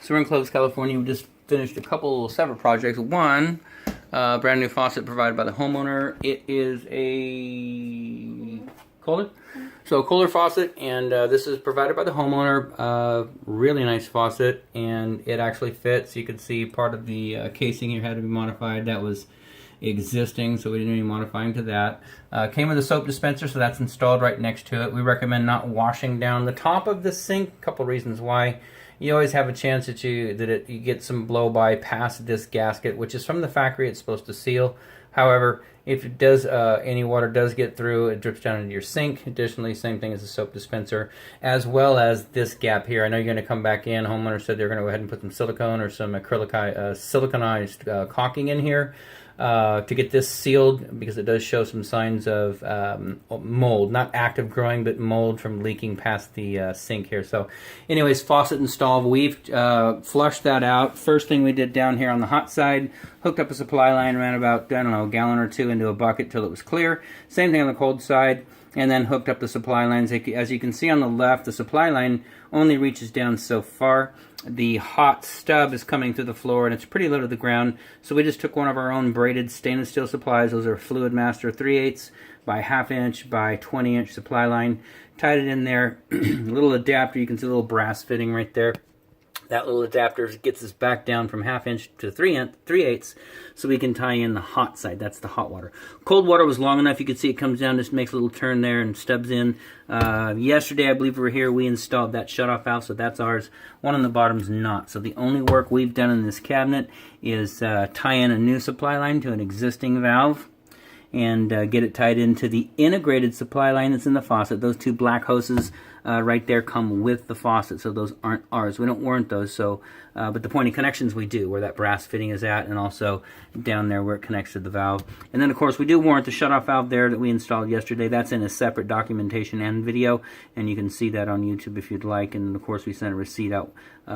So we're in Clovis, California. We just finished a couple separate projects. One, brand new faucet provided by the homeowner. It is a Kohler. So Kohler faucet, and this is provided by the homeowner. Really nice faucet, and it actually fits. You can see part of the casing here had to be modified. That was existing, so we didn't do any modifying to that. Came with a soap dispenser, so that's installed right next to it. We recommend not washing down the top of the sink. A couple reasons why. You always have a chance that you get some blow by past this gasket, which is from the factory. It's supposed to seal. However, if it does, any water does get through, it drips down into your sink. Additionally, same thing as a soap dispenser, as well as this gap here. I know you're going to come back in. Homeowner said they're going to go ahead and put some silicone or some siliconized caulking in here to get this sealed, because it does show some signs of mold, not active growing, but mold from leaking past the sink here. So anyways, faucet installed. We've flushed that out. First thing we did down here on the hot side, hooked up a supply line, ran about, I don't know, a gallon or two into a bucket till it was clear. Same thing on the cold side, and then hooked up the supply lines. As you can see on the left, the supply line only reaches down so far. The hot stub is coming through the floor, and it's pretty low to the ground. So we just took one of our own braided stainless steel supplies. Those are Fluid Master 3/8 by 1/2 inch by 20 inch supply line. Tied it in there. A little adapter. You can see a little brass fitting right there. That little adapter gets us back down from 1/2 inch to 3/8, so we can tie in the hot side. That's the hot water. Cold water was long enough. You can see it comes down, just makes a little turn there and stubs in. Yesterday, I believe we were here, we installed that shutoff valve, so that's ours. One on the bottom's not. So the only work we've done in this cabinet is tie in a new supply line to an existing valve, and get it tied into the integrated supply line that's in the faucet. Those two black hoses right there come with the faucet, so those aren't ours. We don't warrant those, so but the point of connections we do, where that brass fitting is at, and also down there where it connects to the valve. And then of course we do warrant the shutoff valve there that we installed yesterday. That's in a separate documentation and video, and you can see that on YouTube if you'd like. And of course we sent a receipt out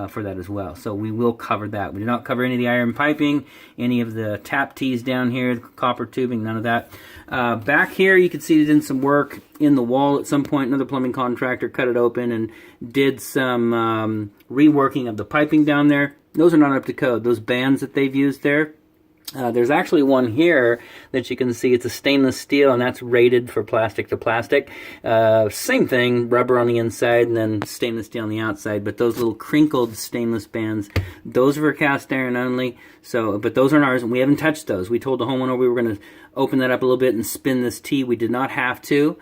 for that as well. So we will cover that. We do not cover any of the iron piping, any of the tap tees down here, the copper tubing, none of that. Back here you can see it in some work in the wall at some point. Another plumbing contractor cut it open and did some reworking of the piping down there. Those are not up to code. Those bands that they've used there, there's actually one here that you can see. It's a stainless steel, and that's rated for plastic to plastic. Same thing, rubber on the inside and then stainless steel on the outside. But those little crinkled stainless bands, those are cast iron only. So, but those aren't ours, and we haven't touched those. We told the homeowner we were going to open that up a little bit and spin this T. We did not have to,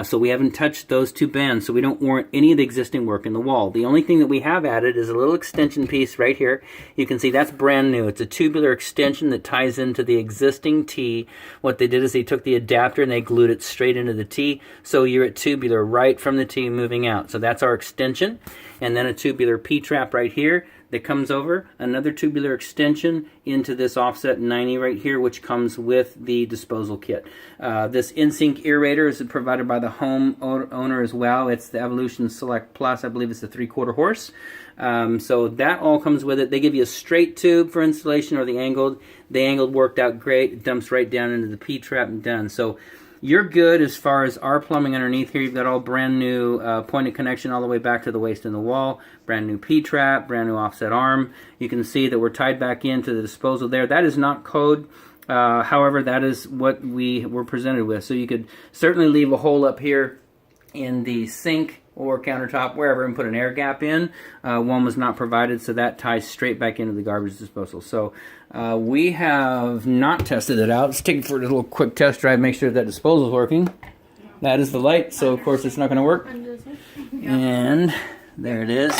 so we haven't touched those two bands. So we don't warrant any of the existing work in the wall. The only thing that we have added is a little extension piece right here. You can see that's brand new. It's a tubular extension that ties into the existing T. What they did is they took the adapter and they glued it straight into the T, so you're at tubular right from the T moving out. So that's our extension. And then a tubular P-trap right here that comes over, another tubular extension into this offset 90 right here, which comes with the disposal kit. This in-sink aerator is provided by the home owner as well. It's the Evolution Select Plus. I believe it's the 3/4 horse. So that all comes with it. They give you a straight tube for installation or the angled. The angled worked out great. It dumps right down into the P-trap and done. So you're good as far as our plumbing underneath here. You've got all brand new pointed connection all the way back to the waste in the wall. Brand new P-trap, brand new offset arm. You can see that we're tied back into the disposal there. That is not code. However, that is what we were presented with. So you could certainly leave a hole up here in the sink or countertop, wherever, and put an air gap in. One was not provided, so that ties straight back into the garbage disposal. So we have not tested it out. Let's take it for a little quick test drive, make sure that disposal is working. That is the light, so of course it's not going to work. And there it is.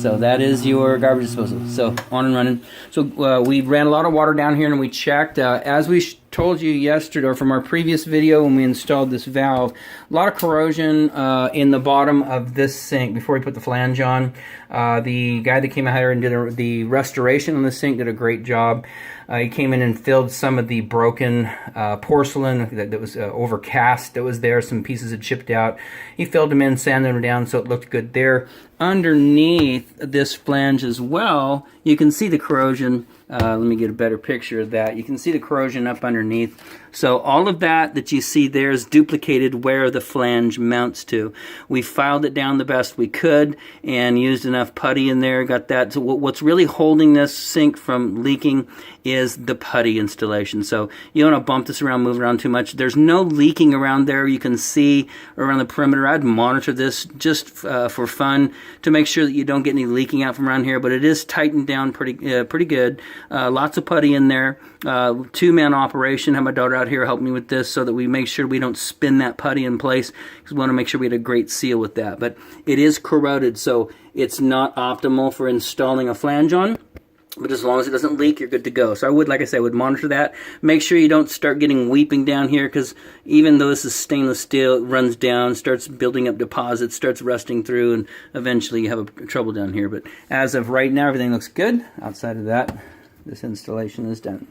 So that is your garbage disposal. So on and running. So we ran a lot of water down here and we checked. As we told you yesterday, or from our previous video when we installed this valve, a lot of corrosion in the bottom of this sink before we put the flange on. The guy that came out here and did the restoration on the sink did a great job. He came in and filled some of the broken porcelain that was overcast that was there. Some pieces had chipped out. He filled them in, sanded them down so it looked good there. Underneath this flange as well, you can see the corrosion. Let me get a better picture of that. You can see the corrosion up underneath. So all of that you see there is duplicated where the flange mounts to. We filed it down the best we could and used enough putty in there, got that. So what's really holding this sink from leaking is the putty installation. So you don't want to bump this around, move around too much. There's no leaking around there. You can see around the perimeter. I'd monitor this just for fun to make sure that you don't get any leaking out from around here, but it is tightened down pretty good. Lots of putty in there. Two-man operation. Have my daughter out here help me with this so that we make sure we don't spin that putty in place, because we want to make sure we had a great seal with that. But it is corroded, so it's not optimal for installing a flange on. But as long as it doesn't leak, you're good to go. So I would, like I said, would monitor that. Make sure you don't start getting weeping down here, because even though this is stainless steel, it runs down, starts building up deposits, starts rusting through, and eventually you have trouble down here. But as of right now, everything looks good. Outside of that, this installation is done.